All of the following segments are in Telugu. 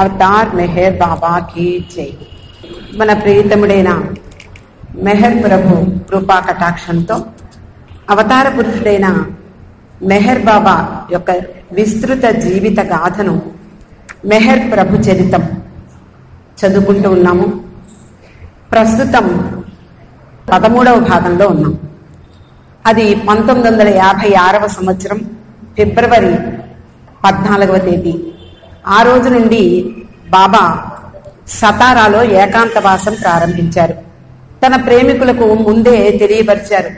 అవతార్ మెహర్ బాబా కీ జై. మన ప్రియతముడైన మెహర్ ప్రభు కృపా కటాక్షంతో అవతార పురుషుడైన మెహర్ బాబా యొక్క విస్తృత జీవిత గాథను మెహర్ ప్రభు చరితం చదువుకుంటూ ఉన్నాము. ప్రస్తుతం 13వ భాగంలో ఉన్నాం. అది 1956వ సంవత్సరం ఫిబ్రవరి 14వ తేదీ. ఆ రోజు నుండి బాబా సతారాలో ఏకాంతవాసం ప్రారంభించారు. తన ప్రేమికులకు ముందే తెలియపరిచారు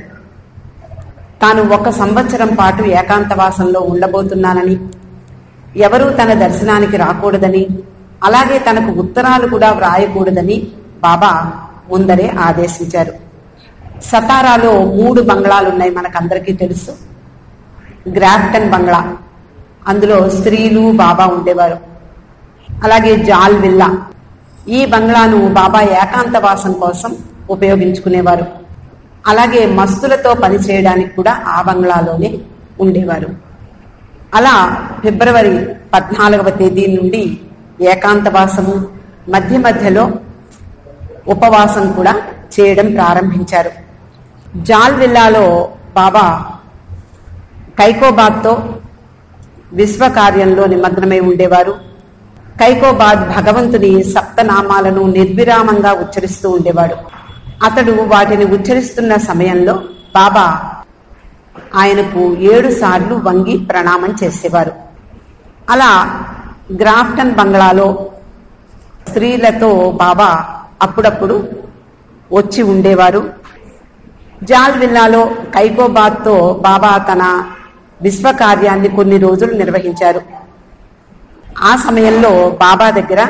తాను 1 సంవత్సరం పాటు ఏకాంతవాసంలో ఉండబోతున్నానని, ఎవరూ తన దర్శనానికి రాకూడదని, అలాగే తనకు ఉత్తరాలు కూడా వ్రాయకూడదని బాబా ముందరే ఆదేశించారు. సతారాలో 3 బంగ్లాలున్నాయి, మనకందరికీ తెలుసు. గ్రాఫ్టన్ బంగ్లా, అందులో స్త్రీలు బాబా ఉండేవారు. అలాగే జాల్ విల్లా, ఈ బంగ్లాను బాబా ఏకాంతవాసం కోసం ఉపయోగించుకునేవారు. అలాగే మస్తులతో పనిచేయడానికి కూడా ఆ బంగ్లాలోనే ఉండేవారు. అలా ఫిబ్రవరి 14వ తేదీ నుండి ఏకాంతవాసము, మధ్య మధ్యలో ఉపవాసం కూడా చేయడం ప్రారంభించారు. జాల్ విల్లాలో బాబా కైకోబాద్తో విశ్వ కార్యంలో నిమగ్నమై ఉండేవారు. కైకోబాద్ భగవంతుని సప్తనామాలను నిర్విరామంగా ఉచ్చరిస్తూ ఉండేవాడు. అతడు వాటిని ఉచ్చరిస్తున్న సమయంలో బాబా ఆయనకు 7 సార్లు వంగి ప్రణామం చేసేవారు. అలా గ్రాఫ్టన్ బంగ్లాలో స్త్రీలతో బాబా అప్పుడప్పుడు వచ్చి ఉండేవారు. జాల్ విల్లాలో కైకోబాద్తో బాబా తన విశ్వ కార్యాన్ని కొన్ని రోజులు నిర్వహించారు. ఆ సమయంలో బాబా దగ్గర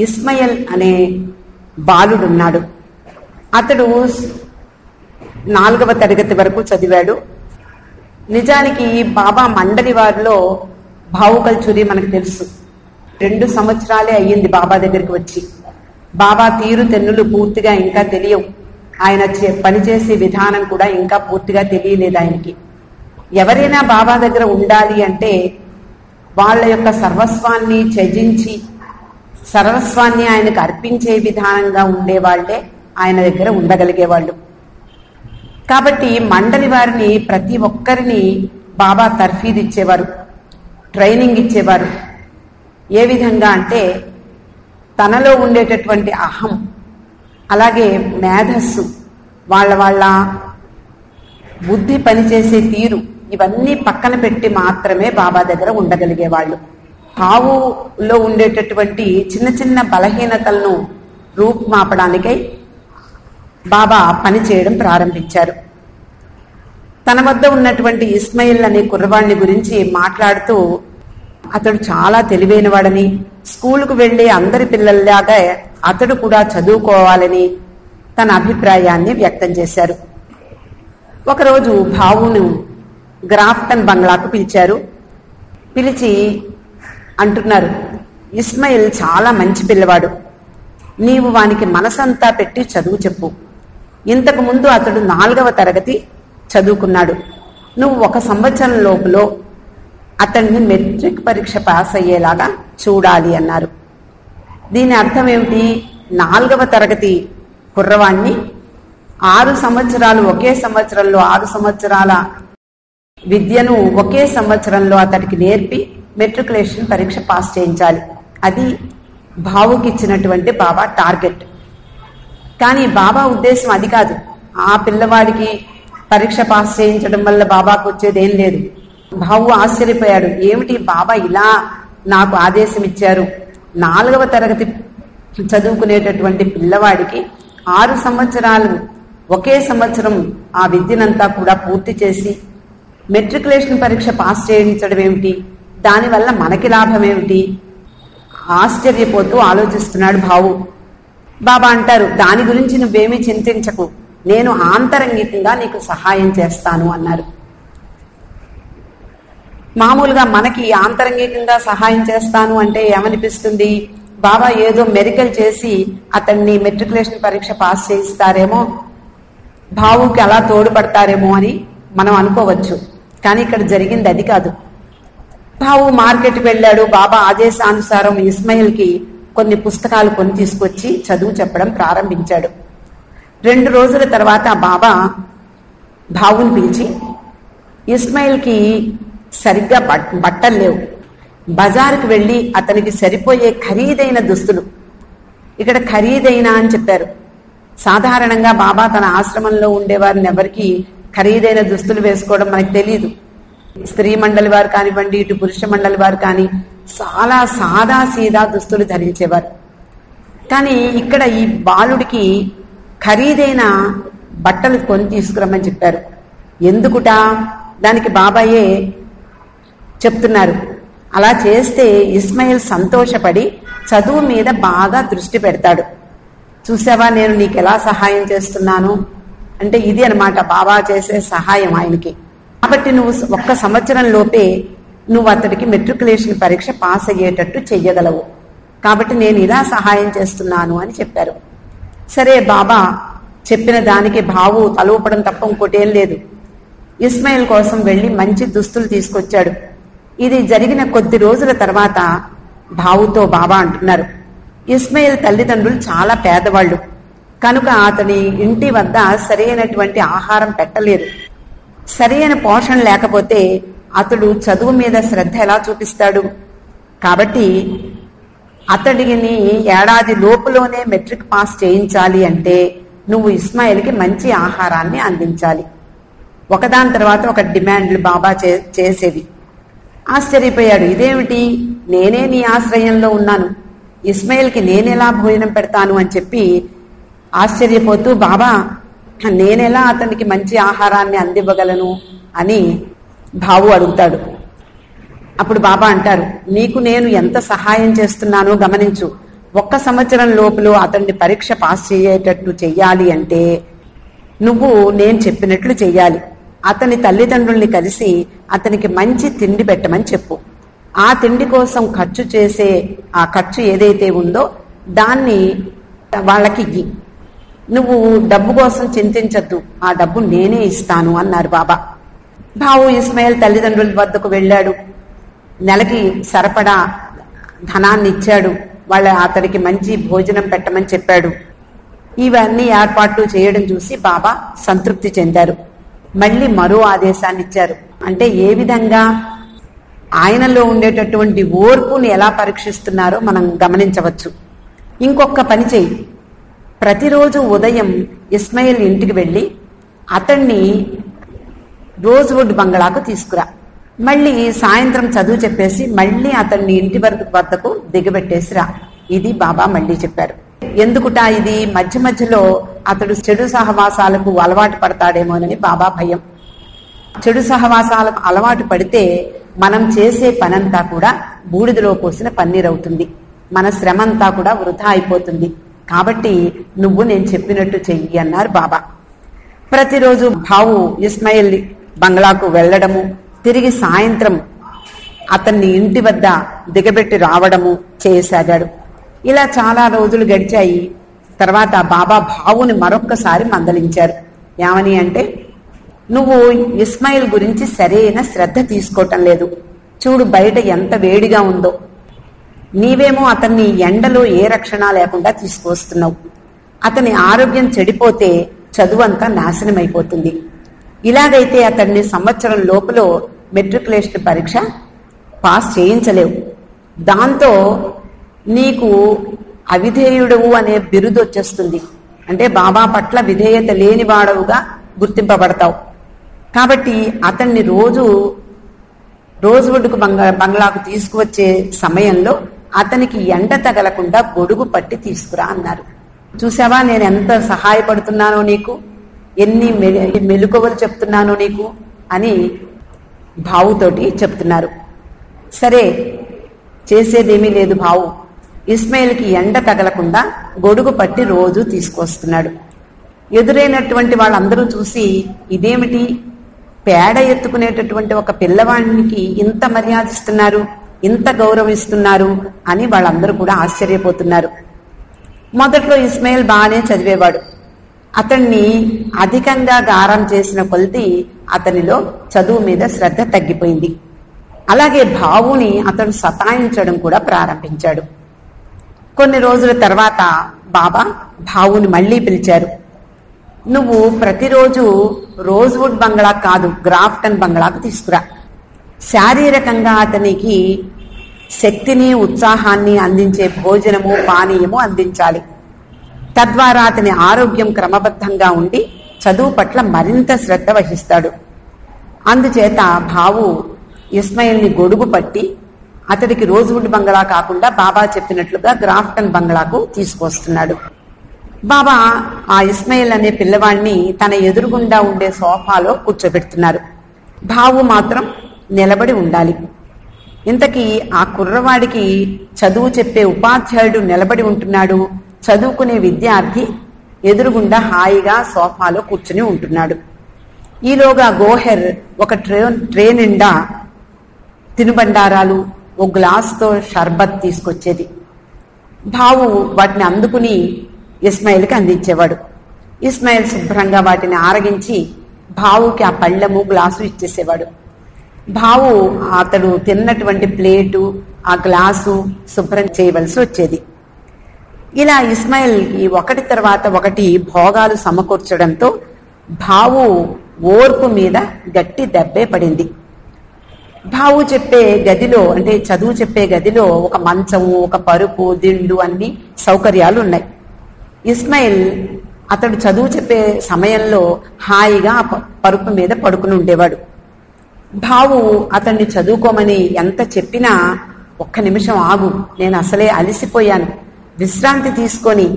ఇస్మాయిల్ అనే బాలుడున్నాడు. అతడు 4వ తరగతి వరకు చదివాడు. నిజానికి బాబా మండలి వారిలో భావుకల్చూరి మనకు తెలుసు. 2 సంవత్సరాలే అయ్యింది బాబా దగ్గరికి వచ్చి. బాబా తీరు తెన్నులు పూర్తిగా ఇంకా తెలియవు. ఆయన పనిచేసే విధానం కూడా ఇంకా పూర్తిగా తెలియలేదు ఆయనకి. ఎవరైనా బాబా దగ్గర ఉండాలి అంటే వాళ్ళ యొక్క సర్వస్వాన్ని త్యజించి సర్వస్వాన్ని ఆయనకు అర్పించే విధానంగా ఉండేవాళ్లే ఆయన దగ్గర ఉండగలిగేవాళ్ళు. కాబట్టి మండలి వారిని ప్రతి ఒక్కరిని బాబా తర్ఫీదు ఇచ్చేవారు, ట్రైనింగ్ ఇచ్చేవారు. ఏ విధంగా అంటే తనలో ఉండేటటువంటి అహం, అలాగే మేధస్సు, వాళ్ళ బుద్ధి పనిచేసే తీరు, ఇవన్నీ పక్కన పెట్టి మాత్రమే బాబా దగ్గర ఉండగలిగేవాళ్ళు. తావులో ఉండేటటువంటి చిన్న చిన్న బలహీనతలను రూపుమాపడానికై బాబా పని చేయడం ప్రారంభించారు. తన వద్ద ఉన్నటువంటి ఇస్మాయిల్ అనే కుర్రవాణ్ణి గురించి మాట్లాడుతూ అతడు చాలా తెలివైనవాడని, స్కూలుకు వెళ్లే అందరి పిల్లల్లాగా అతడు కూడా చదువుకోవాలని తన అభిప్రాయాన్ని వ్యక్తం చేశారు. ఒకరోజు భావును గ్రాఫ్టన్ బంగ్లాకు పిలిచారు. పిలిచి అంటున్నారు, ఇస్మాయిల్ చాలా మంచి పిల్లవాడు, నీవు వానికి మనసంతా పెట్టి చదువు చెప్పు. ఇంతకు ముందు అతడు 4వ తరగతి చదువుకున్నాడు. నువ్వు 1 సంవత్సరం లోపులో అతన్ని మెట్రిక్ పరీక్ష పాస్ అయ్యేలాగా చూడాలి అన్నారు. దీని అర్థం ఏమిటి? 4వ తరగతి కుర్రవాణ్ణి 6 సంవత్సరాలు ఒకే సంవత్సరంలో 6 సంవత్సరాల విద్యను ఒకే సంవత్సరంలో అతడికి నేర్పి మెట్రికులేషన్ పరీక్ష పాస్ చేయించాలి. అది భావుకిచ్చినటువంటి బాబా టార్గెట్. కానీ బాబా ఉద్దేశం అది కాదు. ఆ పిల్లవాడికి పరీక్ష పాస్ చేయించడం వల్ల బాబాకు వచ్చేది ఏం లేదు. భావు ఆశ్చర్యపోయాడు. ఏమిటి బాబా ఇలా నాకు ఆదేశం ఇచ్చారు? 4వ తరగతి చదువుకునేటటువంటి పిల్లవాడికి 6 సంవత్సరాలు ఒకే సంవత్సరం ఆ విద్యనంతా కూడా పూర్తి చేసి మెట్రికులేషన్ పరీక్ష పాస్ చేయించడం ఏమిటి? దానివల్ల మనకి లాభం ఏమిటి? ఆశ్చర్యపోతూ ఆలోచిస్తున్నాడు భావు. బాబా అంటారు, దాని గురించి నువ్వేమీ చింతించకు, నేను ఆంతరంగికంగా నీకు సహాయం చేస్తాను అన్నారు. మామూలుగా మనకి ఆంతరంగికంగా సహాయం చేస్తాను అంటే ఏమనిపిస్తుంది? బాబా ఏదో మెరికల్ చేసి అతన్ని మెట్రికులేషన్ పరీక్ష పాస్ చేయిస్తారేమో, భావుకి అలా తోడ్పడతారేమో అని మనం అనుకోవచ్చు. కానీ ఇక్కడ జరిగింది అది కాదు. భావు మార్కెట్కి వెళ్ళాడు. బాబా ఆదేశానుసారం ఇస్మాయిల్కి కొన్ని పుస్తకాలు కొని తీసుకొచ్చి చదువు చెప్పడం ప్రారంభించాడు. 2 రోజుల తర్వాత బాబా భావుని పిలిచి, ఇస్మాయిల్కి సరిగ్గా బట్టలు లేవు, బజారుకి వెళ్ళి అతనికి సరిపోయే ఖరీదైన దుస్తులు, ఇక్కడ ఖరీదైన అని చెప్పారు. సాధారణంగా బాబా తన ఆశ్రమంలో ఉండేవారిని ఎవరికి ఖరీదైన దుస్తులు వేసుకోవడం మనకు తెలియదు. స్త్రీ మండలి వారు కానివ్వండి, ఇటు పురుష మండలి వారు కానీ చాలా సాదా సీదా దుస్తులు ధరించేవారు. కానీ ఇక్కడ ఈ బాలుడికి ఖరీదైన బట్టలు కొని తీసుకురమ్మని చెప్పారు. ఎందుకుట? దానికి బాబాయే చెప్తున్నారు. అలా చేస్తే ఇస్మాయిల్ సంతోషపడి చదువు మీద బాగా దృష్టి పెడతాడు. చూసావా నేను నీకు ఎలా సహాయం చేస్తున్నాను అంటే ఇది అన్నమాట బాబా చేసే సహాయం ఆయనకి. కాబట్టి నువ్వు 1 సంవత్సరం లోపే నువ్వు అతడికి మెట్రికులేషన్ పరీక్ష పాస్ అయ్యేటట్టు చెయ్యగలవు, కాబట్టి నేను ఇలా సహాయం చేస్తున్నాను అని చెప్పారు. సరే, బాబా చెప్పిన దానికి భావు తలూపడం తప్ప ఇంకోటేం లేదు. ఇస్మాయిల్ కోసం వెళ్లి మంచి దుస్తులు తీసుకొచ్చాడు. ఇది జరిగిన కొద్ది రోజుల తర్వాత భావుతో బాబా అంటున్నారు, ఇస్మాయిల్ తల్లిదండ్రులు చాలా పేదవాళ్లు కనుక అతని ఇంటి వద్ద సరైనటువంటి ఆహారం పెట్టలేరు. సరైన పోషణ లేకపోతే అతడు చదువు మీద శ్రద్ధ ఎలా చూపిస్తాడు? కాబట్టి అతడిని ఏడాది లోపులోనే మెట్రిక్ పాస్ చేయించాలి అంటే నువ్వు ఇస్మాయిల్కి మంచి ఆహారాన్ని అందించాలి. ఒకదాని తర్వాత ఒక డిమాండ్లు బాబా చేసేవి. ఆశ్చర్యపోయాడు. ఇదేమిటి, నేనే నీ ఆశ్రయంలో ఉన్నాను, ఇస్మాయిల్కి నేనెలా భోజనం పెడతాను అని చెప్పి ఆశ్చర్యపోతూ, బాబా నేనెలా అతనికి మంచి ఆహారాన్ని అందివ్వగలను అని భావు అడుగుతాడు. అప్పుడు బాబా అంటారు, నీకు నేను ఎంత సహాయం చేస్తున్నానో గమనించు. 1 సంవత్సరం లోపల అతన్ని పరీక్ష పాస్ చేయేటట్టు చెయ్యాలి అంటే నువ్వు నేను చెప్పినట్లు చెయ్యాలి. అతని తల్లిదండ్రుల్ని కలిసి అతనికి మంచి తిండి పెట్టమని చెప్పు. ఆ తిండి కోసం ఖర్చు చేసే ఆ ఖర్చు ఏదైతే ఉందో దాన్ని వాళ్ళకి ఇయ్యి. నువ్వు డబ్బు కోసం చింతించద్దు, ఆ డబ్బు నేనే ఇస్తాను అన్నారు బాబా. భావు ఇస్మాయిల్ తల్లిదండ్రుల వద్దకు వెళ్ళాడు. నెలకి సరిపడా ధనాన్ని ఇచ్చాడు. అతడికి మంచి భోజనం పెట్టమని చెప్పాడు. ఇవన్నీ ఏర్పాట్లు చేయడం చూసి బాబా సంతృప్తి చెందారు. మళ్ళీ మరో ఆదేశాన్ని ఇచ్చారు. అంటే ఏ విధంగా ఆయనలో ఉండేటటువంటి ఓర్పుని ఎలా పరీక్షిస్తున్నారో మనం గమనించవచ్చు. ఇంకొక పని చెయ్యి, ప్రతిరోజు ఉదయం ఇస్మాయిల్ ఇంటికి వెళ్ళి అతన్ని రోజ్వుడ్ బంగ్లాకు తీసుకురా. మళ్ళీ సాయంత్రం చదువు చెప్పేసి మళ్ళీ అతన్ని ఇంటి వద్దకు దిగబెట్టేసిరా. ఇది బాబా మళ్ళీ చెప్పారు. ఎందుకుటా ఇది? మధ్య మధ్యలో అతడు చెడు సహవాసాలకు అలవాటు పడతాడేమోనని బాబా భయం. చెడు సహవాసాలకు అలవాటు పడితే మనం చేసే పనంతా కూడా బూడిదలో పోసిన పన్నీరవుతుంది, మన శ్రమంతా కూడా వృధా అయిపోతుంది. కాబట్టి నువ్వు నేను చెప్పినట్టు చెయ్యి అన్నారు బాబా. ప్రతిరోజు భావు ఇస్మాయిల్ బంగ్లాకు వెళ్లడము, తిరిగి సాయంత్రం అతన్ని ఇంటి వద్ద దిగబెట్టి రావడము చేయసాగాడు. ఇలా చాలా రోజులు గడిచాయి. తర్వాత బాబా భావుని మరొక్కసారి మందలించారు. ఏమని అంటే, నువ్వు ఇస్మాయిల్ గురించి సరైన శ్రద్ధ తీసుకోవటం లేదు. చూడు బయట ఎంత వేడిగా ఉందో, నీవేమో అతన్ని ఎండలో ఏ రక్షణ లేకుండా తీసుకొస్తున్నావు. అతని ఆరోగ్యం చెడిపోతే చదువంతా నాశనమైపోతుంది. ఇలాగైతే అతన్ని సంవత్సరం లోపల మెట్రికులేషన్ పరీక్ష పాస్ చేయించలేవు. దాంతో నీకు అవిధేయుడవు అనే బిరుదు వచ్చేస్తుంది. అంటే బాబా పట్ల విధేయత లేనివాడవుగా గుర్తింపబడతావు. కాబట్టి అతన్ని రోజ్వుడ్కు బంగ్లాకు తీసుకువచ్చే సమయంలో అతనికి ఎండ తగలకుండా గొడుగు పట్టి తీసుకురా అన్నారు. చూసావా నేను ఎంత సహాయపడుతున్నానో నీకు, ఎన్ని మెలకువలు చెప్తున్నానో నీకు అని భావుతోటి చెప్తున్నారు. సరే, చేసేదేమీ లేదు భావు. ఇస్మాయిల్కి ఎండ తగలకుండా గొడుగు పట్టి రోజు తీసుకొస్తున్నాడు. ఎదురైనటువంటి వాళ్ళందరూ చూసి, ఇదేమిటి, పేడ ఎత్తుకునేటటువంటి ఒక పిల్లవాడికి ఇంత మర్యాదిస్తున్నారు, ఇంత గౌరవిస్తున్నారు అని వాళ్ళందరూ కూడా ఆశ్చర్యపోతున్నారు. మొదట్లో ఇస్మాయిల్ బాగానే చదివేవాడు. అతన్ని అధికంగా గారం చేసిన కొలది అతనిలో చదువు మీద శ్రద్ధ తగ్గిపోయింది. అలాగే భావుని అతను సతాయించడం కూడా ప్రారంభించాడు. కొన్ని రోజుల తర్వాత బాబా భావుని మళ్లీ పిలిచారు. నువ్వు ప్రతిరోజు రోజ్వుడ్ బంగ్లా కాదు, గ్రాఫ్టన్ బంగ్లాకు తీసుకురా. శారీరకంగా అతనికి శక్తిని ఉత్సాహాన్ని అందించే భోజనము పానీయము అందించాలి. తద్వారా అతని ఆరోగ్యం క్రమబద్ధంగా ఉండి చదువు పట్ల మరింత శ్రద్ధ వహిస్తాడు. అందుచేత భావు ఇస్మాయిల్ని గొడుగు పట్టి అతడికి రోజ్వుడ్ బంగ్లా కాకుండా బాబా చెప్పినట్లుగా గ్రాఫ్టన్ బంగ్లాకు తీసుకొస్తున్నాడు. బాబా ఆ ఇస్మాయిల్ అనే పిల్లవాడిని తన ఎదురుగుండా ఉండే సోఫాలో కూర్చోబెడుతున్నారు. భావు మాత్రం నిలబడి ఉండాలి. ఇంతకీ ఆ కుర్రవాడికి చదువు చెప్పే ఉపాధ్యాయుడు నిలబడి ఉంటున్నాడు, చదువుకునే విద్యార్థి ఎదురుగుండా హాయిగా సోఫాలో కూర్చుని ఉంటున్నాడు. ఈలోగా గోహెర్ ఒక ట్రే నిండా తినుబండారాలు, ఓ గ్లాసుతో షర్బత్ తీసుకొచ్చేది. భావు వాటిని అందుకుని ఇస్మాయిల్కి అందించేవాడు. ఇస్మాయిల్ శుభ్రంగా వాటిని ఆరగించి భావుకి ఆ పళ్ళెము గ్లాసు ఇచ్చేసేవాడు. భావు అతడు తిన్నటువంటి ప్లేటు ఆ గ్లాసు శుభ్రం చేయవలసి వచ్చేది. ఇలా ఇస్మాయిల్కి ఒకటి తర్వాత ఒకటి భోగాలు సమకూర్చడంతో భావు ఓర్పు మీద గట్టి దెబ్బే పడింది. భావు చెప్పే గదిలో, అంటే చదువు చెప్పే గదిలో ఒక మంచము, ఒక పరుపు, దిండు అన్ని సౌకర్యాలు ఉన్నాయి. ఇస్మాయిల్ అతడు చదువు చెప్పే సమయంలో హాయిగా ఆ పరుపు మీద పడుకుని ఉండేవాడు. భావు అతన్ని చదువుకోమని ఎంత చెప్పినా, ఒక్క నిమిషం ఆగు, నేను అసలే అలసిపోయాను, విశ్రాంతి తీసుకొని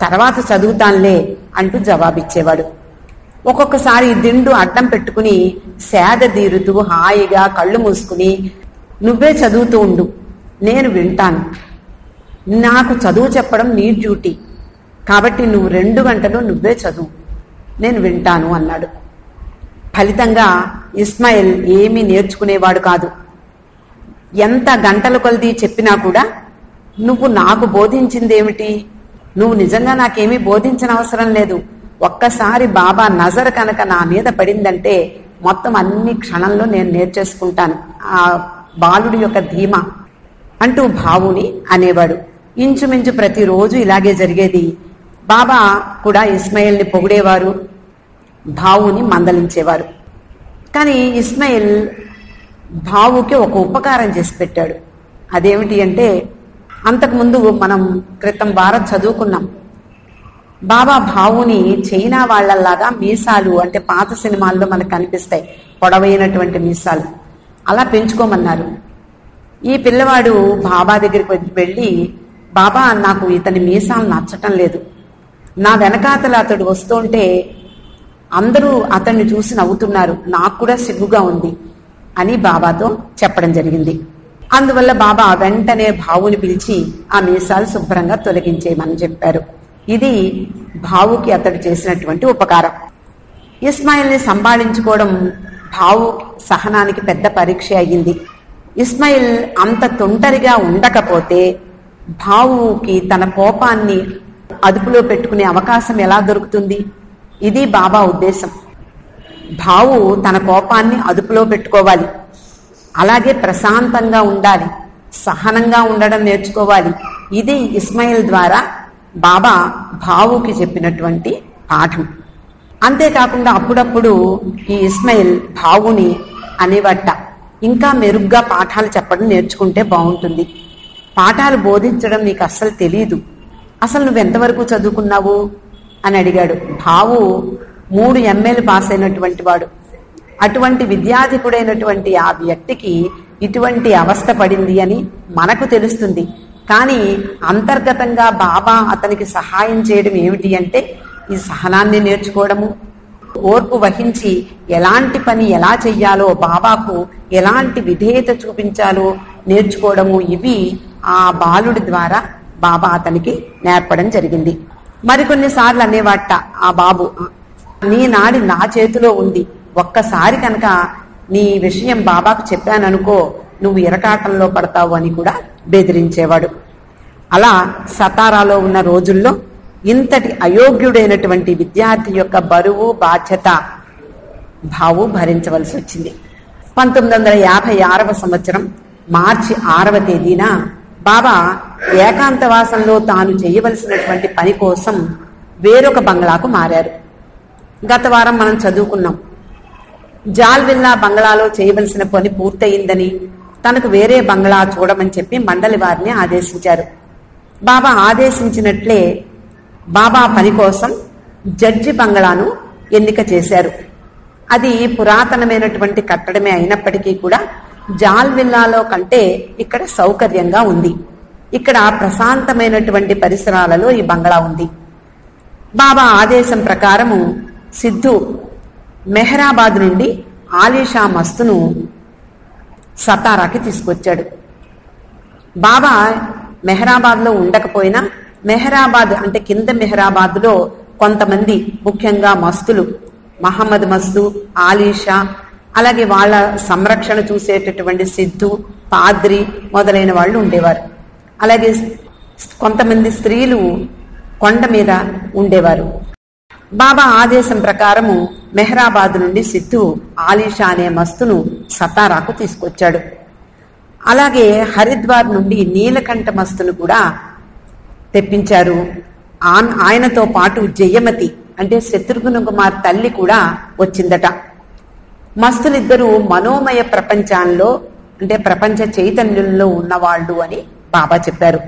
తర్వాత చదువుతానులే అంటూ జవాబిచ్చేవాడు. ఒక్కొక్కసారి దిండు అడ్డం పెట్టుకుని సేద తీరుతూ హాయిగా కళ్ళు మూసుకుని, నువ్వే చదువుతూ ఉండు, నేను వింటాను, నాకు చదువు చెప్పడం నీ డ్యూటీ, కాబట్టి నువ్వు 2 గంటలు నువ్వే చదువు, నేను వింటాను అన్నాడు. ఫలితంగా ఇస్మాయిల్ ఏమీ నేర్చుకునేవాడు కాదు. ఎంత గంటల కొలది చెప్పినా కూడా, నువ్వు నాకు బోధించిందేమిటి, నువ్వు నిజంగా నాకేమీ బోధించనవసరం లేదు, ఒక్కసారి బాబా నజర్ కనుక నా మీద పడిందంటే మొత్తం అన్ని క్షణంలో నేను నేర్చేసుకుంటాను, ఆ బాలుడి యొక్క ధీమా అంటూ భావుని అనేవాడు. ఇంచుమించు ప్రతిరోజు ఇలాగే జరిగేది. బాబా కూడా ఇస్మాయిల్ని పొగిడేవారు, భావుని మందలించేవారు. కానీ ఇస్మాయిల్ భావుకి ఒక ఉపకారం చేసి పెట్టాడు. అదేమిటి అంటే, అంతకుముందు మనం క్రితం వారం చదువుకున్నాం, బాబా భావుని చైనా వాళ్లలాగా మీసాలు, అంటే పాత సినిమాల్లో మనకు కనిపిస్తాయి పొడవైనటువంటి మీసాలు, అలా పెంచుకోమన్నారు. ఈ పిల్లవాడు బాబా దగ్గరికి వెళ్ళి, బాబా నాకు ఇతని మీసాలు నచ్చటం లేదు, నా వెనకాతల అతడు వస్తుంటే అందరూ అతన్ని చూసి నవ్వుతున్నారు, నాకు కూడా సిగ్గుగా ఉంది అని బాబాతో చెప్పడం జరిగింది. అందువల్ల బాబా వెంటనే భావుని పిలిచి ఆ మీసాలు శుభ్రంగా తొలగించేయమని చెప్పారు. ఇది భావుకి అతడు చేసినటువంటి ఉపకారం. ఇస్మాయిల్ని సంభాళించుకోవడం భావు సహనానికి పెద్ద పరీక్ష అయ్యింది. ఇస్మాయిల్ అంత తొంటరిగా ఉండకపోతే భావుకి తన కోపాన్ని అదుపులో పెట్టుకునే అవకాశం ఎలా దొరుకుతుంది? ఇది బాబా ఉద్దేశం. భావు తన కోపాన్ని అదుపులో పెట్టుకోవాలి, అలాగే ప్రశాంతంగా ఉండాలి, సహనంగా ఉండడం నేర్చుకోవాలి. ఇది ఇస్మాయిల్ ద్వారా బాబా భావుకి చెప్పినటువంటి పాఠం. అంతేకాకుండా అప్పుడప్పుడు ఈ ఇస్మాయిల్ భావుని అనేవట్ట, ఇంకా మెరుగ్గా పాఠాలు చెప్పడం నేర్చుకుంటే బాగుంటుంది, పాఠాలు బోధించడం నీకు అస్సలు తెలీదు, అసలు నువ్వెంతవరకు చదువుకున్నావు అని అడిగాడు. భావు 3 MA పాస్ అయినటువంటి వాడు. అటువంటి విద్యాధికుడైనటువంటి ఆ వ్యక్తికి ఇటువంటి అవస్థ పడింది అని మనకు తెలుస్తుంది. కానీ అంతర్గతంగా బాబా అతనికి సహాయం చేయడం ఏమిటి అంటే, ఈ సహనాన్ని నేర్చుకోవడము, ఓర్పు వహించి ఎలాంటి పని ఎలా చెయ్యాలో, బాబాకు ఎలాంటి విధేయత చూపించాలో నేర్చుకోవడము, ఇవి ఆ బాలుడి ద్వారా బాబా అతనికి నేర్పడం జరిగింది. మరికొన్నిసార్లు అనేవాట ఆ బాబు, నీ నాడి నా చేతిలో ఉంది, ఒక్కసారి కనుక నీ విషయం బాబాకు చెప్పాననుకో, నువ్వు ఇరకాటంలో పడతావు అని కూడా బెదిరించేవాడు. అలా సతారాలో ఉన్న రోజుల్లో ఇంతటి అయోగ్యుడైనటువంటి విద్యార్థి యొక్క బరువు బాధ్యత భావు భరించవలసి వచ్చింది. 1956వ సంవత్సరం మార్చి 6వ తేదీన బాబా ఏకాంతవాసంలో తాను చేయవలసినటువంటి పని కోసం వేరొక బంగ్లాకు మారారు. గత వారం మనం చదువుకున్నాం. జాల్విల్లా బంగ్లాలో చేయవలసిన పని పూర్తయిందని తనకు వేరే బంగ్లా చూడమని చెప్పి మండలి వారిని ఆదేశించారు. బాబా ఆదేశించినట్లే బాబా పని కోసం జడ్జి బంగ్లాను ఎన్నిక చేశారు. అది పురాతనమైనటువంటి కట్టడమే అయినప్పటికీ కూడా జాల్విల్లాలో కంటే ఇక్కడ సౌకర్యంగా ఉంది. ఇక్కడ ప్రశాంతమైనటువంటి పరిసరాలలో ఈ బంగ్లా ఉంది. బాబా ఆదేశం ప్రకారము సిద్ధు మెహరాబాద్ నుండి ఆలీషా మస్తును సతారాకి తీసుకొచ్చాడు. బాబా మెహరాబాద్ లో ఉండకపోయినా మెహరాబాద్ అంటే కింద మెహరాబాద్ లో కొంతమంది ముఖ్యంగా మస్తులు, మహమ్మద్ మస్తు, ఆలీషా, అలాగే వాళ్ళ సంరక్షణ చూసేటటువంటి సిద్ధు, పాద్రి మొదలైన వాళ్ళు ఉండేవారు. అలాగే కొంతమంది స్త్రీలు కొండ మీద ఉండేవారు. బాబా ఆదేశం ప్రకారము మెహరాబాద్ నుండి సిద్ధు ఆలీషా అనే మస్తును సతారాకు తీసుకొచ్చాడు. అలాగే హరిద్వార్ నుండి నీలకంఠ మస్తును కూడా తెప్పించారు. ఆయనతో పాటు జయమతి అంటే శత్రుఘ్న కుమార్ తల్లి కూడా వచ్చిందట. మస్తులిద్దరూ మనోమయ ప్రపంచంలో అంటే ప్రపంచ చైతన్యంలో ఉన్నవాళ్ళు అని బాబా చెప్పారు.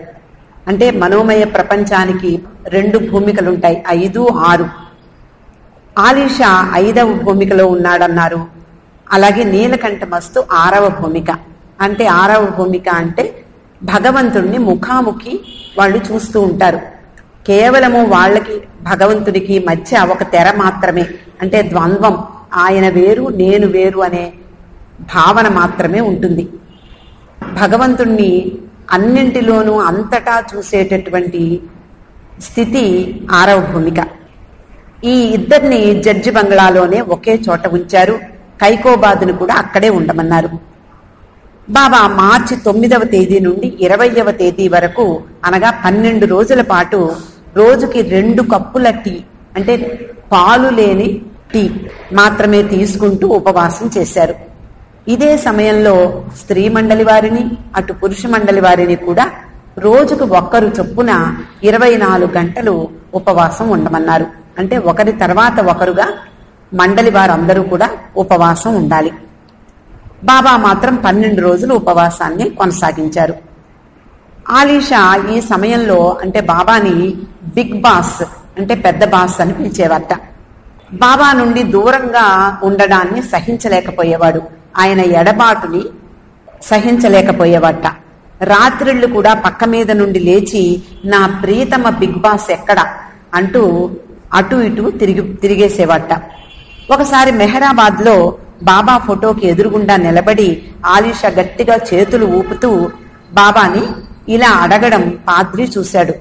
అంటే మనోమయ ప్రపంచానికి 2 భూమికలుంటాయి, 5, 6. ఆలీషా 5వ భూమికలో ఉన్నాడన్నారు. అలాగే నీలకంఠ మస్తు 6వ భూమిక. అంటే 6వ భూమిక అంటే భగవంతుడిని ముఖాముఖి వాళ్ళు చూస్తూ ఉంటారు. కేవలము వాళ్ళకి భగవంతుడికి మధ్య ఒక తెర మాత్రమే, అంటే ద్వంద్వం, ఆయన వేరు నేను వేరు అనే భావన మాత్రమే ఉంటుంది. భగవంతుణ్ణి అన్నింటిలోనూ అంతటా చూసేటటువంటి స్థితి 6వ భూమిక. ఈ ఇద్దరిని జడ్జి బంగ్లాలోనే ఒకే చోట ఉంచారు. కైకోబాద్ను కూడా అక్కడే ఉండమన్నారు. బాబా మార్చి 9వ తేదీ నుండి 20వ తేదీ వరకు అనగా 12 రోజుల పాటు రోజుకి 2 కప్పుల టీ అంటే పాలు లేని టీ మాత్రమే తీసుకుంటూ ఉపవాసం చేశారు. ఇదే సమయంలో స్త్రీ మండలి వారిని అటు పురుష మండలి వారిని కూడా రోజుకు ఒక్కరు చొప్పున 24 గంటలు ఉపవాసం ఉండమన్నారు. అంటే ఒకరి తర్వాత ఒకరుగా మండలి వారందరూ కూడా ఉపవాసం ఉండాలి. బాబా మాత్రం 12 రోజులు ఉపవాసాన్ని కొనసాగించారు. ఆలీషా ఈ సమయంలో అంటే బాబాని బిగ్ బాస్ అంటే పెద్ద బాస్ అని పిలిచేవారట. బాబా నుండి దూరంగా ఉండడాన్ని సహించలేకపోయేవాడు. ఆయన ఎడబాటుని సహించలేకపోయేవాట. రాత్రిళ్లు కూడా పక్క మీద నుండి లేచి నా ప్రియతమ బిగ్ బాస్ ఎక్కడ అంటూ అటు ఇటు తిరిగేసేవాట. ఒకసారి మెహరాబాద్ లో బాబా ఫోటోకి ఎదురుగుండా నిలబడి ఆలీషా గట్టిగా చేతులు ఊపుతూ బాబాని ఇలా అడగడం పాద్రి చూశాడు.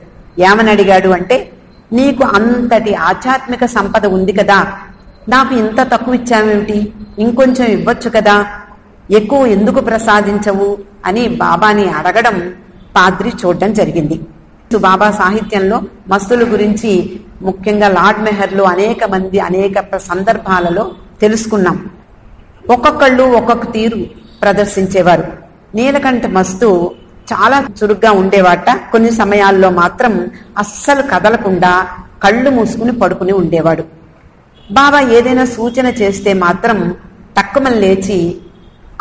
ఏమని అడిగాడు అంటే, నీకు అంతటి ఆధ్యాత్మిక సంపద ఉంది కదా, నాకు ఇంత తక్కువ ఇచ్చావేమిటి, ఇంకొంచెం ఇవ్వచ్చు కదా, ఎక్కువ ఎందుకు ప్రసాదించవు అని బాబాని అడగడం పాద్రి చూడడం జరిగింది. బాబా సాహిత్యంలో మస్తుల గురించి ముఖ్యంగా లార్డ్ మెహర్లో అనేక మంది అనేక సందర్భాలలో తెలుసుకున్నాం. ఒక్కొక్కళ్ళు ఒక్కొక్క తీరు ప్రదర్శించేవారు. నీలకంఠ మస్తు చాలా చురుగ్గా ఉండేవాట. కొన్ని సమయాల్లో మాత్రం అస్సలు కదలకుండా కళ్ళు మూసుకుని పడుకుని ఉండేవాడు. బాబా ఏదైనా సూచన చేస్తే మాత్రం తక్కువని లేచి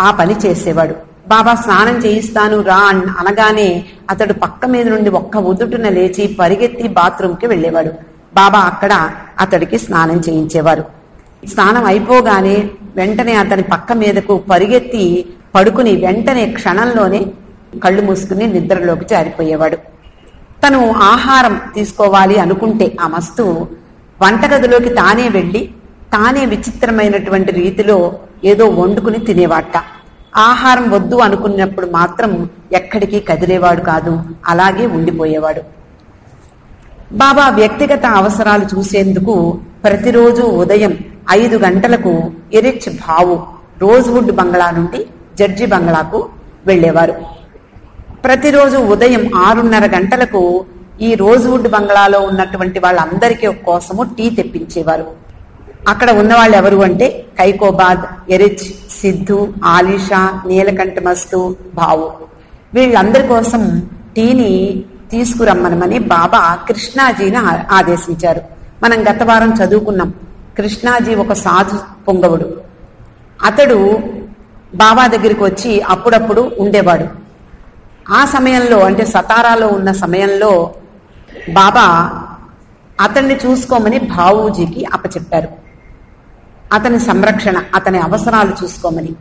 ఆ పని చేసేవాడు. బాబా స్నానం చేయిస్తాను రా అనగానే అతడు పక్క మీద నుండి ఒక్క ఉదుటున లేచి పరిగెత్తి బాత్రూంకి వెళ్లేవాడు. బాబా అక్కడ అతడికి స్నానం చేయించేవారు. స్నానం అయిపోగానే వెంటనే అతని పక్క మీదకు పరిగెత్తి పడుకుని వెంటనే క్షణంలోనే కళ్ళు మూసుకుని నిద్రలోకి జారిపోయేవాడు. తను ఆహారం తీసుకోవాలి అనుకుంటే ఆ మస్తు వంటగదిలోకి తానే వెళ్లి తానే విచిత్రమైనటువంటి రీతిలో ఏదో వండుకుని తినేవాట. ఆహారం వద్దు అనుకున్నప్పుడు మాత్రం ఎక్కడికి కదిలేవాడు కాదు, అలాగే ఉండిపోయేవాడు. బాబా వ్యక్తిగత అవసరాలు చూసేందుకు ప్రతిరోజు ఉదయం 5 గంటలకు ఎరిచ్ భావు రోజ్వుడ్ బంగ్లా నుండి జడ్జి బంగ్లాకు వెళ్లేవారు. ప్రతిరోజు ఉదయం 6:30 గంటలకు ఈ రోజ్వుడ్ బంగ్లాలో ఉన్నటువంటి వాళ్ళందరికీ కోసము టీ తెప్పించేవారు. అక్కడ ఉన్నవాళ్ళు ఎవరు అంటే కైకోబాద్, ఎరిచ్, సిద్ధు, ఆలీషా, నీలకంఠ మస్తు, భావు వీళ్ళందరి కోసం టీని తీసుకురమ్మనమని బాబా కృష్ణాజీని ఆదేశించారు. మనం గత వారం చదువుకున్నాం. కృష్ణాజీ ఒక సాధు పొంగవుడు. అతడు బాబా దగ్గరికి వచ్చి అప్పుడప్పుడు ఉండేవాడు. ఆ సమయంలో అంటే సతారాలో ఉన్న సమయంలో బాబా అతన్ని చూసుకోమని భావూజీకి అప్పచెప్పారు. అతని సంరక్షణ, అతని అవసరాలు చూసుకోమని.